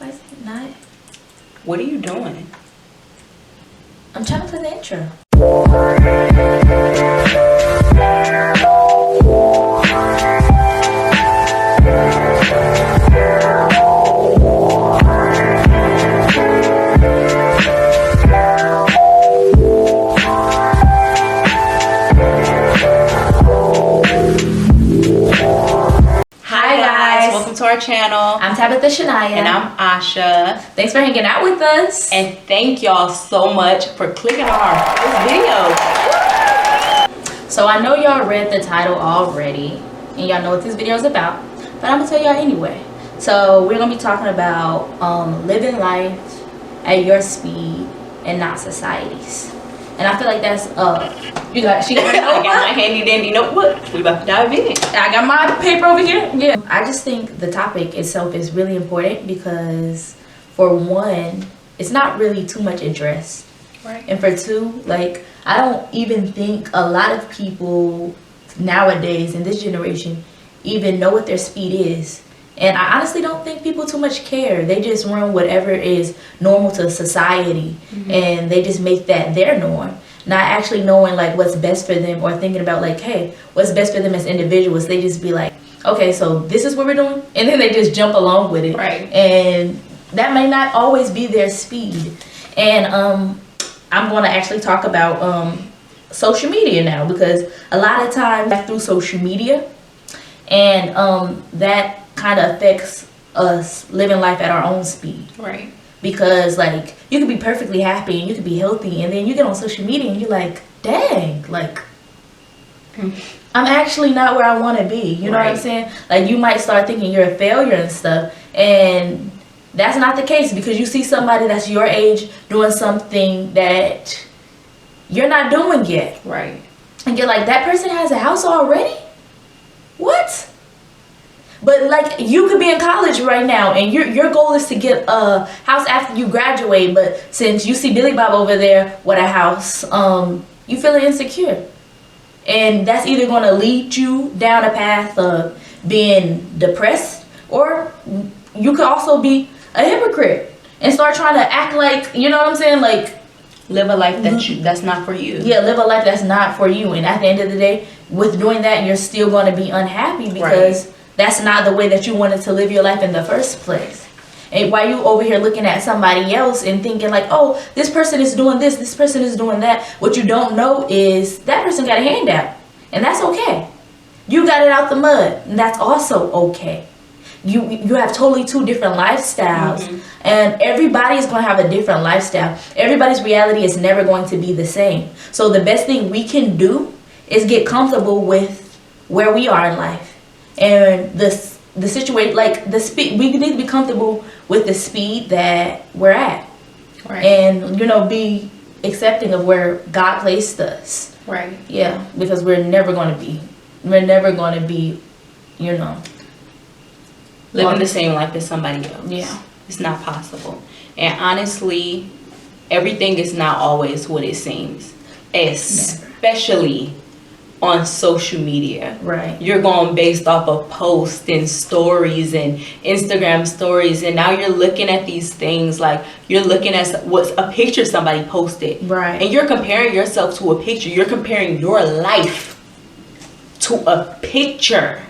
Like, not. What are you doing? I'm trying to play the intro. Welcome to our channel. I'm Tabitha Shania. And I'm Asha. Thanks for hanging out with us. And thank y'all so much for clicking on our first video. So I know y'all read the title already, and y'all know what this video is about, but I'm gonna tell y'all anyway. So we're gonna be talking about living life at your speed and not society's. And I feel like that's she got her I got my handy dandy notebook. We about to dive in. I got my paper over here. Yeah. I just think the topic itself is really important because for one, it's not really too much interest. Right. And for two, like, I don't even think a lot of people nowadays in this generation even know what their speed is. And I honestly don't think people too much care. They just run whatever is normal to society, and they just make that their norm. Not actually knowing like what's best for them or thinking about like, hey, what's best for them as individuals. They just be like, okay, so this is what we're doing, and then they just jump along with it. Right. And that may not always be their speed. And I'm going to actually talk about social media now, because a lot of times through social media, and that kind of affects us living life at our own speed. Right. Because like you could be perfectly happy and you could be healthy, and then you get on social media and you're like, dang, like I'm actually not where I want to be. You know what I'm saying? Like you might start thinking you're a failure and stuff, and that's not the case, because you see somebody that's your age doing something that you're not doing yet. Right. And you're like, that person has a house already? What? But like you could be in college right now and your goal is to get a house after you graduate, but since you see Billy Bob over there with a house, you feeling insecure. And that's either going to lead you down a path of being depressed, or you could also be a hypocrite and start trying to act like, you know what I'm saying, like live a life that's not for you. Yeah, live a life that's not for you. And at the end of the day, with doing that, you're still going to be unhappy, because that's not the way that you wanted to live your life in the first place. And while you over here looking at somebody else and thinking like, oh, this person is doing this person is doing that, what you don't know is that person got a handout, and that's okay. You got it out the mud, and that's also okay. You have totally two different lifestyles, and everybody is going to have a different lifestyle. Everybody's reality is never going to be the same. So the best thing we can do is get comfortable with where we are in life. And the situation, like the speed, we need to be comfortable with the speed that we're at, and be accepting of where God placed us. Right. Yeah, because we're never going to be, living the same life as somebody else. Yeah, it's not possible. And honestly, everything is not always what it seems, especially on social media. Right. You're going based off of posts and stories and Instagram stories, and now you're looking at these things like you're looking at what's a picture somebody posted. Right. And you're comparing yourself to a picture. You're comparing your life to a picture.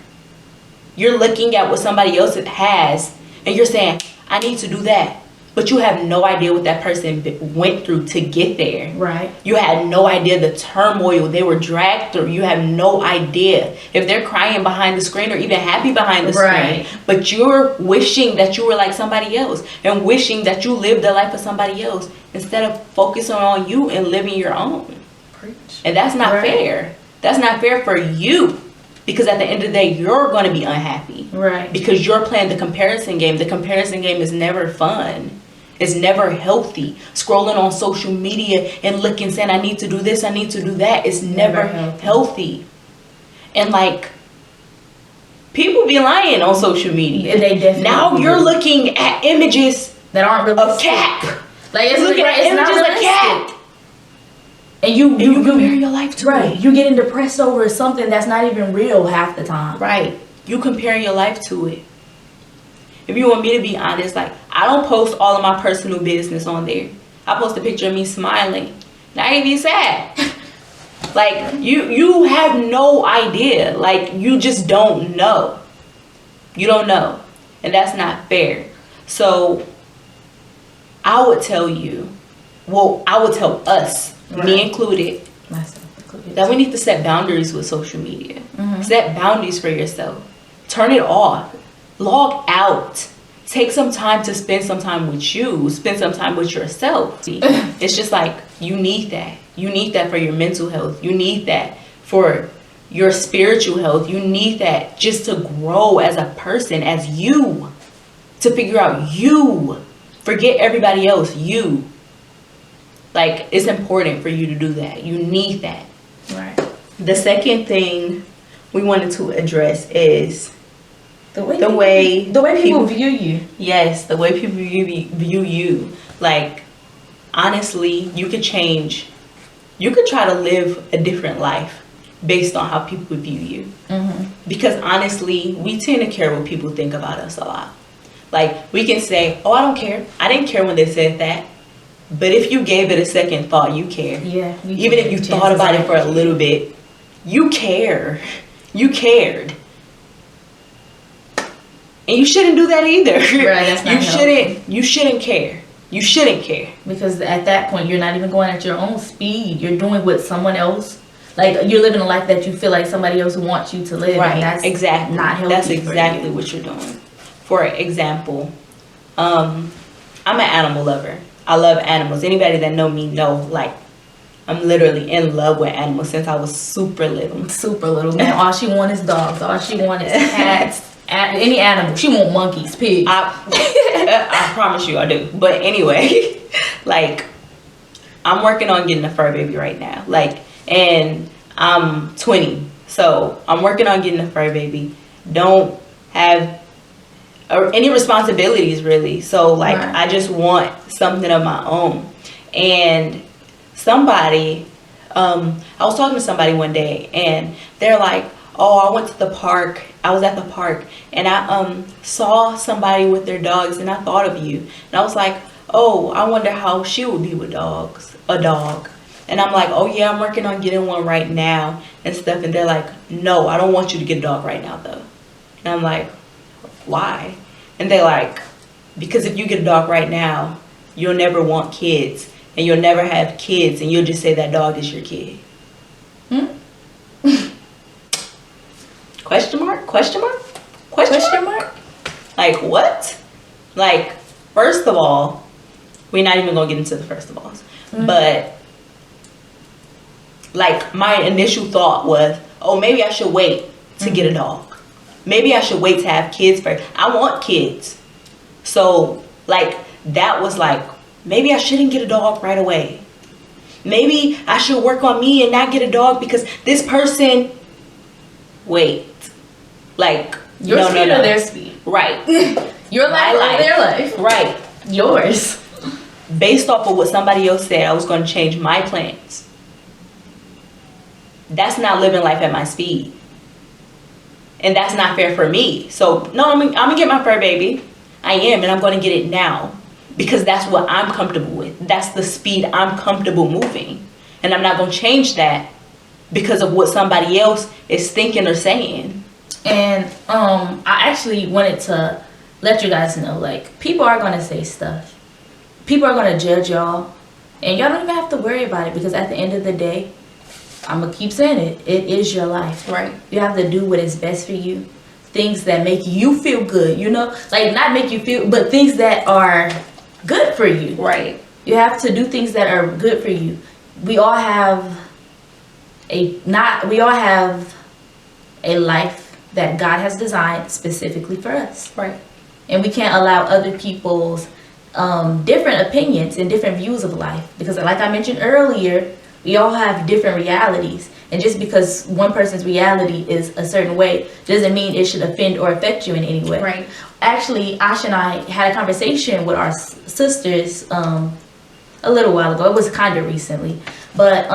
You're looking at what somebody else has, and you're saying, I need to do that. But you have no idea what that person went through to get there. Right. You had no idea the turmoil they were dragged through. You have no idea if they're crying behind the screen or even happy behind the screen. But you're wishing that you were like somebody else, and wishing that you lived the life of somebody else instead of focusing on you and living your own. Preach. And that's not fair. That's not fair for you. Because at the end of the day, you're going to be unhappy. Right. Because you're playing the comparison game. The comparison game is never fun. It's never healthy. Scrolling on social media and looking, saying, I need to do this, I need to do that. It's never healthy. And like, people be lying on social media. They definitely now you're looking at images that aren't realistic. Of cat. Like it's looking at images of cat. And you compare your life to it. You're getting depressed over something that's not even real half the time. Right. You comparing your life to it. If you want me to be honest, like, I I don't post all of my personal business on there. I post a picture of me smiling. Not even sad. Like, you have no idea. Like, you just don't know. You don't know. And that's not fair. So, I would tell you, well, I would tell us, me included, that we need to set boundaries with social media. Set boundaries for yourself. Turn it off. Log out. Take some time to spend some time with you. Spend some time with yourself. It's just like, you need that. You need that for your mental health. You need that for your spiritual health. You need that just to grow as a person, as you. To figure out you. Forget everybody else. You. Like, it's important for you to do that. You need that. Right. The second thing we wanted to address is the way people view you. Yes, the way people view you. Like, honestly, you could change. You could try to live a different life based on how people view you. Because honestly, we tend to care what people think about us a lot. Like, we can say, oh, I don't care. I didn't care when they said that. But if you gave it a second thought, you care. Yeah. Even if you thought about it for a little bit, you care. You cared. And you shouldn't do that either. Right, that's not healthy. You shouldn't care. You shouldn't care. Because at that point, you're not even going at your own speed. You're doing what someone else, like, you're living a life that you feel like somebody else wants you to live. Right, and that's exactly. not healthy. That's exactly what you're doing. For example, I'm an animal lover. I love animals. Anybody that know me know, like, I'm literally in love with animals since I was super little. Super little, man. All she wants is dogs. All she wants is cats. Any animal. She want monkeys, pigs. I promise you I do. But anyway, like, I'm working on getting a fur baby right now. Like, and I'm 20. So I'm working on getting a fur baby. Don't have any responsibilities really. So like, right. I just want something of my own. And somebody, I was talking to somebody one day and they're like, oh, I went to the park. I was at the park and I saw somebody with their dogs and I thought of you. And I was like, oh, I wonder how she would be with dogs, a dog. And I'm like, oh yeah, I'm working on getting one right now and stuff. And they're like, no, I don't want you to get a dog right now though. And I'm like, why? And they're like, because if you get a dog right now, you'll never want kids and you'll never have kids and you'll just say that dog is your kid. Question mark? Question mark? Question mark? Like, what? Like, first of all, we're not even gonna get into the first of alls. But like, my initial thought was, oh, maybe I should wait to get a dog. Maybe I should wait to have kids first. I want kids. So like, that was like, maybe I shouldn't get a dog right away. Maybe I should work on me and not get a dog because this person, wait. Like, your speed or their speed? Right. Your life or their life? Right. Yours. Based off of what somebody else said, I was going to change my plans. That's not living life at my speed. And that's not fair for me. So, no, I'm going to get my fur baby. I am, and I'm going to get it now. Because that's what I'm comfortable with. That's the speed I'm comfortable moving. And I'm not going to change that because of what somebody else is thinking or saying. And I actually wanted to let you guys know, like, people are going to say stuff. People are going to judge y'all. And y'all don't even have to worry about it because at the end of the day, I'm going to keep saying it. It is your life. Right. You have to do what is best for you. Things that make you feel good, you know? Like, not make you feel, but things that are good for you. Right. You have to do things that are good for you. We all have a life that God has designed specifically for us. Right. And we can't allow other people's different opinions and different views of life. Because like I mentioned earlier, we all have different realities. And just because one person's reality is a certain way doesn't mean it should offend or affect you in any way. Right. Actually, Ash and I had a conversation with our sisters a little while ago. It was kind of recently. But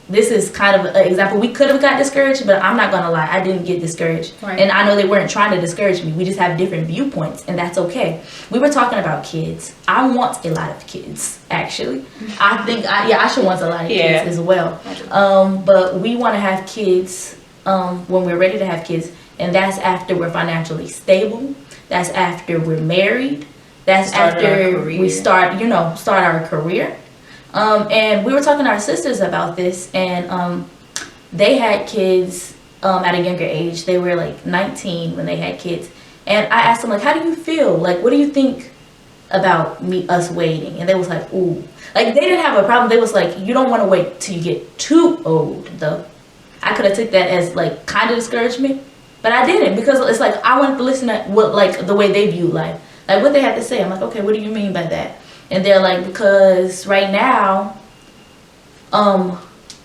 this is kind of an example. We could have got discouraged, but I'm not gonna lie, I didn't get discouraged. Right. And I know they weren't trying to discourage me. We just have different viewpoints, and that's okay. We were talking about kids. I want a lot of kids, actually. I think I should want a lot of kids as well. But we want to have kids when we're ready to have kids, and that's after we're financially stable. That's after we're married. That's after we start our career. And we were talking to our sisters about this, and they had kids at a younger age. They were like 19 when they had kids. And I asked them, like, how do you feel? Like, what do you think about us waiting? And they was like, ooh. Like, they didn't have a problem. They was like, you don't want to wait till you get too old, though. I could have took that as, like, kind of discouragement. But I didn't, because it's like, I wanted to listen to what, like, the way they view life. Like, what they had to say. I'm like, okay, what do you mean by that? And they're like, because right now,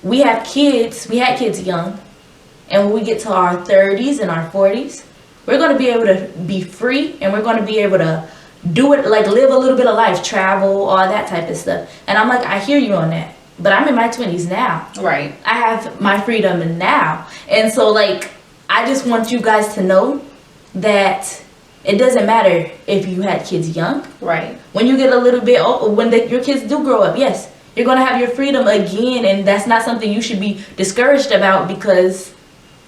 we had kids young, and when we get to our 30s and our 40s, we're going to be able to be free, and we're going to be able to do it, like live a little bit of life, travel, all that type of stuff. And I'm like, I hear you on that, but I'm in my 20s now. Right. I have my freedom now. And so, like, I just want you guys to know that it doesn't matter if you had kids young. Right. When you get a little bit old, when your kids do grow up, yes, you're going to have your freedom again, and that's not something you should be discouraged about, because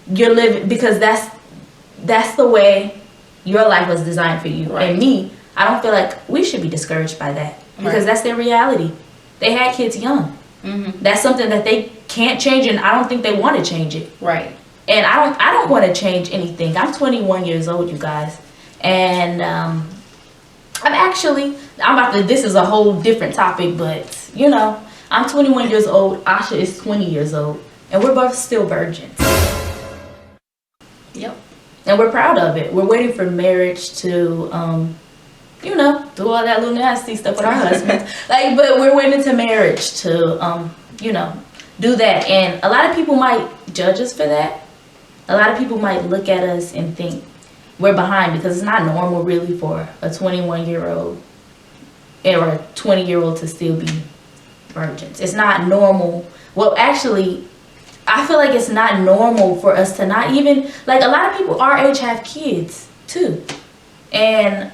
you're living, because that's the way your life was designed for you. Right. And me, I don't feel like we should be discouraged by that, because that's their reality. They had kids young. Mm-hmm. That's something that they can't change, and I don't think they want to change it. Right. And I don't want to change anything. I'm 21 years old, you guys. And this is a whole different topic, but, you know, I'm 21 years old. Asha is 20 years old. And we're both still virgins. Yep. And we're proud of it. We're waiting for marriage to, do all that little nasty stuff with our husbands. But we're waiting to marriage to, do that. And a lot of people might judge us for that. A lot of people might look at us and think we're behind, because it's not normal really for a 21-year-old or a 20-year-old to still be virgins. It's not normal. Well, actually, I feel like it's not normal for us to not even, like, a lot of people our age have kids too. And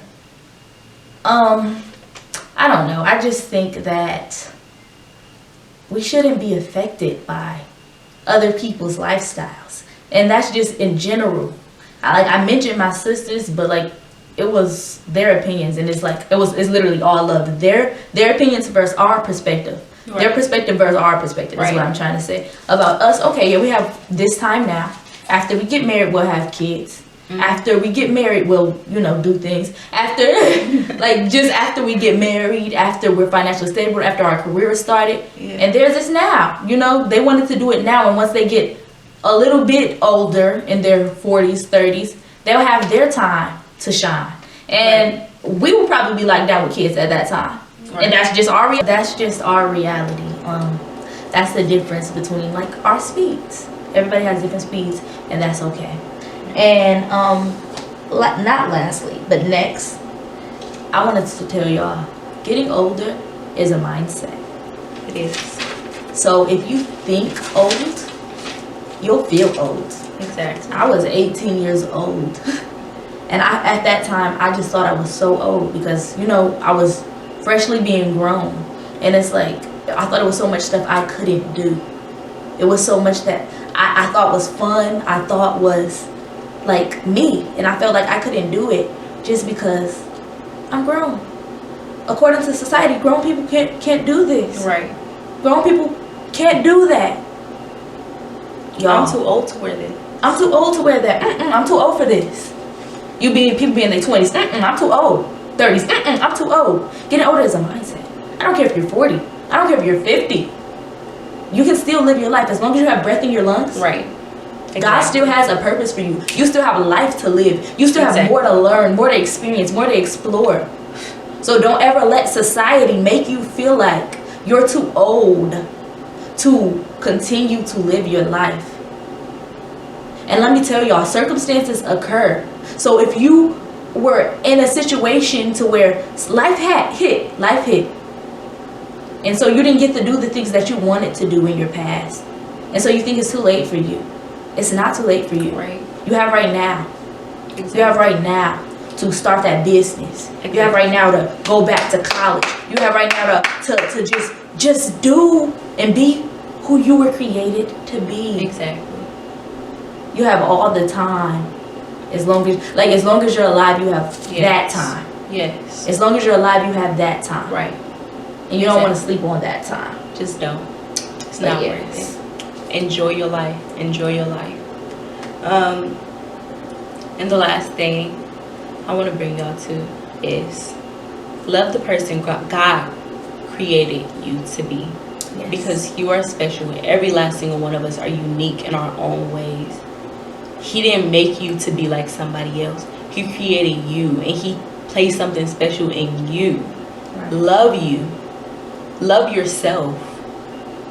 I don't know. I just think that we shouldn't be affected by other people's lifestyles. And that's just in general. I mentioned my sisters, but like, it was their opinions, and it's literally all love. Their opinions versus our perspective. Right. Their perspective versus our perspective is what I'm trying to say. About us, okay, yeah, we have this time now. After we get married, we'll have kids. Mm-hmm. After we get married, we'll, do things. After, just after we get married, after we're financially stable, after our career started. Yeah. And there's this now, they wanted to do it now, and once they get a little bit older, in their 40s, 30s, they'll have their time to shine. And we will probably be locked down with kids at that time. Right. And that's just our reality. That's the difference between, like, our speeds. Everybody has different speeds, and that's okay. And not lastly, but next, I wanted to tell y'all, getting older is a mindset. It is. So if you think old, you'll feel old. Exactly. I was 18 years old. And at that time, I just thought I was so old, because, I was freshly being grown. And it's like, I thought it was so much stuff I couldn't do. It was so much that I thought was fun. I thought was like me. And I felt like I couldn't do it just because I'm grown. According to society, grown people can't do this. Right. Grown people can't do that. Y'all. I'm too old to wear this. I'm too old to wear that. I'm too old for this. People be in their 20s. I'm too old. 30s. I'm too old. Getting older is a mindset. I don't care if you're 40. I don't care if you're 50. You can still live your life as long as you have breath in your lungs. Right. Exactly. God still has a purpose for you. You still have a life to live. You still have more to learn, more to experience, more to explore. So don't ever let society make you feel like you're too old to continue to live your life. And let me tell y'all, circumstances occur. So if you were in a situation to where life hit, and so you didn't get to do the things that you wanted to do in your past, And so you think it's too late for you. It's not too late for you. Right. You have right now. Exactly. You have right now to start that business. You have right now to go back to college. You have right now to just do and be who you were created to be. Exactly. You have all the time. As long as you're alive, you have that time. Yes. As long as you're alive, you have that time. Right. And you don't want to sleep on that time. Just don't. It's But not yes. worth it. Enjoy your life. Enjoy your life. And the last thing I want to bring y'all to is love the person God created you to be. Yes. Because you are special. Every last single one of us are unique in our own ways. He didn't make you to be like somebody else. He created you, and he placed something special in you. Right. Love you. Love yourself.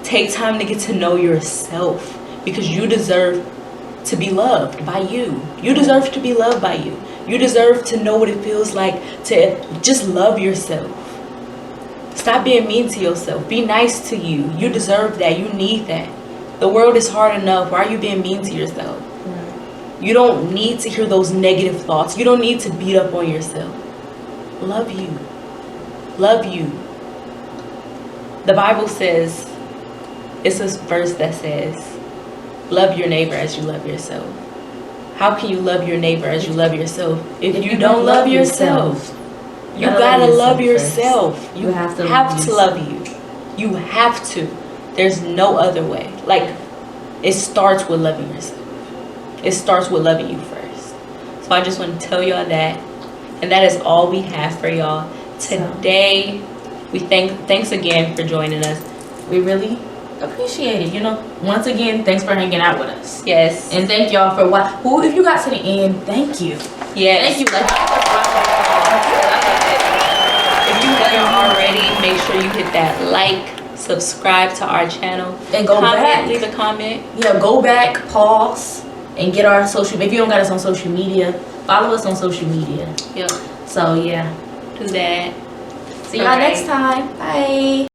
Take time to get to know yourself, because you deserve to be loved by you. You deserve to be loved by you. You deserve to know what it feels like to just love yourself. Stop being mean to yourself. Be nice to you. You deserve that. You need that. The world is hard enough. Why are you being mean to yourself? Right. You don't need to hear those negative thoughts. You don't need to beat up on yourself. Love you. Love you. The Bible says, it's a verse that says, love your neighbor as you love yourself. How can you love your neighbor as you love yourself if you don't love yourself? You gotta love yourself. You have to love you. You have to. There's no other way. Like, it starts with loving yourself. It starts with loving you first. So I just want to tell y'all that. And that is all we have for y'all today. We thanks again for joining us. We really appreciate it. Once again, thanks for hanging out with us. Yes. And thank y'all for if you got to the end, thank you. Yes. Thank you. If you haven't already, make sure you hit that like, subscribe to our channel, And go back. leave a comment. Yeah, go back, pause, and get our social. If you don't got us on social media, follow us on social media. Yep. So yeah, Do that. see y'all Alright. next time. Bye.